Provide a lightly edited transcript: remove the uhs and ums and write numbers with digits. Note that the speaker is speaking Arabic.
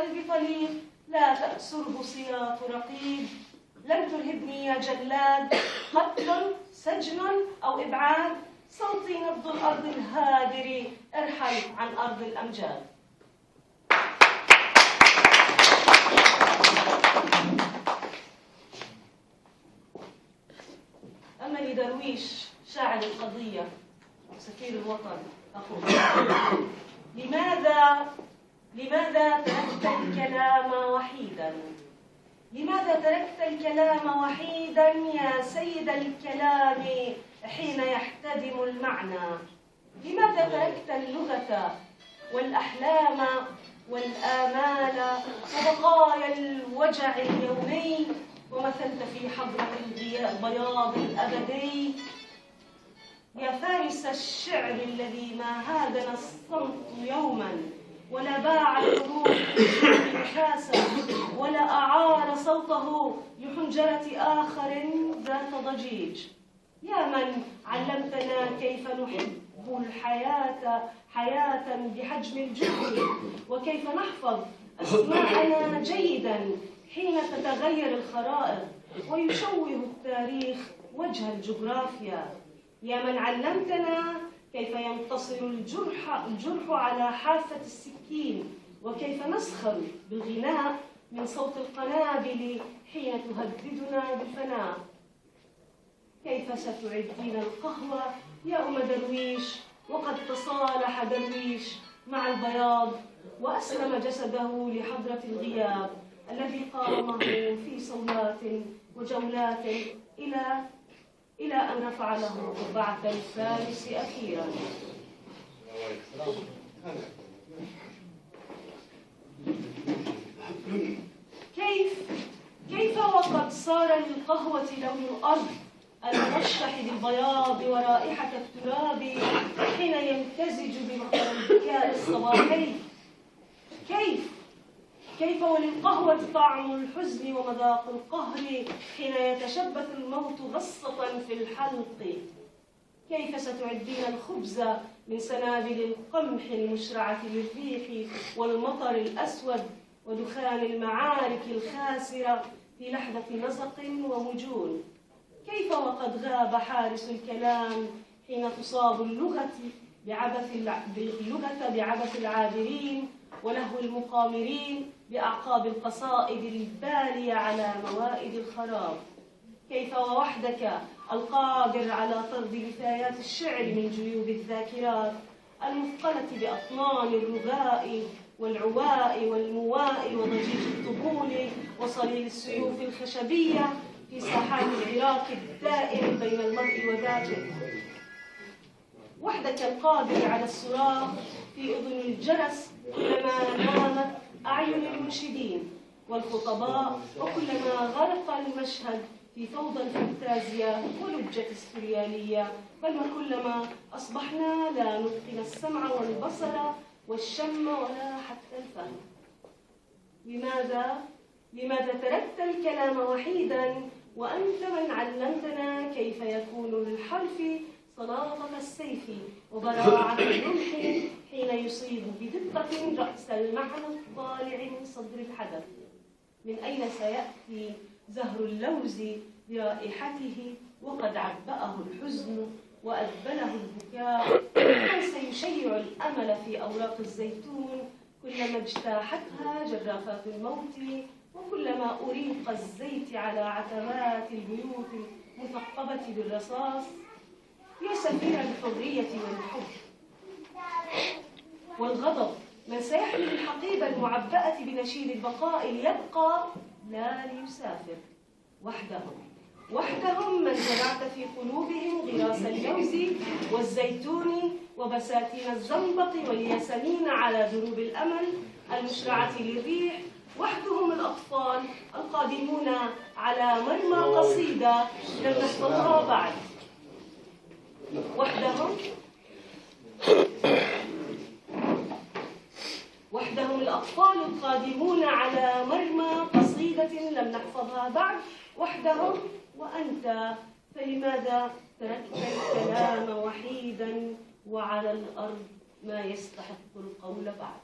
القلب طليق، لا تأسره سياط رقيب. لن ترهبني يا جلاد قتل، سجن أو إبعاد، صوتي نبض الأرض الهادر، ارحل عن أرض الأمجاد. أملي درويش شاعر القضية سفير الوطن أقول: لماذا تركت الكلام وحيدا؟ لماذا تركت الكلام وحيدا يا سيد الكلام حين يحتدم المعنى؟ لماذا تركت اللغة والأحلام والآمال وبقايا الوجع اليومي ومثلت في حضرة البياض الأبدي؟ يا فارس الشعر الذي ما هادن الصمت يوما، ولا باع الحروف بالنحاسة، ولا أعار صوته لحنجرة آخر ذات ضجيج. يا من علمتنا كيف نحب الحياة حياة بحجم الجهد، وكيف نحفظ أسماءنا جيدا حين تتغير الخرائط ويشوه التاريخ وجه الجغرافيا. يا من علمتنا كيف ينتصر الجرح على حافة السكين، وكيف نسخر بالغناء من صوت القنابل حين تهددنا بالفناء. كيف ستعدين القهوة يا أم درويش وقد تصالح درويش مع البياض وأسلم جسده لحضرة الغياب الذي قاومه في صولات وجولات إلى أن رفع له قبعة الفارس أخيرا. كيف وقد صار للقهوة لون الأرض المرشح بالبياض ورائحة التراب حين يمتزج بمطر البكاء الصباحي؟ كيف وللقهوة طعم الحزن ومذاق القهر حين يتشبث الموت غصة في الحلق؟ كيف ستعدين الخبز من سنابل القمح المشرعة للريح والمطر الأسود ودخان المعارك الخاسرة في لحظة نزق ومجون؟ كيف وقد غاب حارس الكلام حين تصاب اللغة بعبث العابرين ولهو المقامرين بأعقاب القصائد البالية على موائد الخراب؟ كيف ووحدك القادر على طرد نفايات الشعر من جيوب الذاكرات المثقلة بأطنان الرغاء والعواء والمواء وضجيج الطبول وصليل السيوف الخشبية في ساحات العراق الدائم بين المرء وذاته؟ وحدك القادر على الصراخ في أذن الجرس كلما نامت أعين المنشدين والخطباء، وكلما غرق المشهد في فوضى الفانتازيا ولجة السريالية، بل وكلما أصبحنا لا نتقن السمع والبصر والشم ولا حتى الفهم. لماذا تركت الكلام وحيدا وأنت من علمتنا كيف يكون للحرف صلاطة السيف وبراعة الرمح حين يصيب بدقة رأس المعنى الطالع من صدر الحدث؟ من أين سيأتي زهر اللوز برائحته وقد عبأه الحزن وأدبله البكاء؟ من سيشيع الأمل في أوراق الزيتون كلما اجتاحتها جرافات الموت، وكلما أريق الزيت على عتبات البيوت المثقبة بالرصاص؟ يا سفير الحرية والحب والغضب، من سيحمل الحقيبة المعبأة بنشيد البقاء ليبقى لا ليسافر؟ وحدهم من زرعت في قلوبهم غراس اللوز والزيتون وبساتين الزنبق والياسمين على دروب الأمل المشرعة للريح. وحدهم الأطفال القادمون على مرمى قصيدة لم نحفظها بعد. وحدهم الأطفال القادمون على مرمى قصيدة لم نحفظها بعد. وحدهم وأنت، فلماذا تركت الكلام وحيدا وعلى الأرض ما يستحق القول بعد؟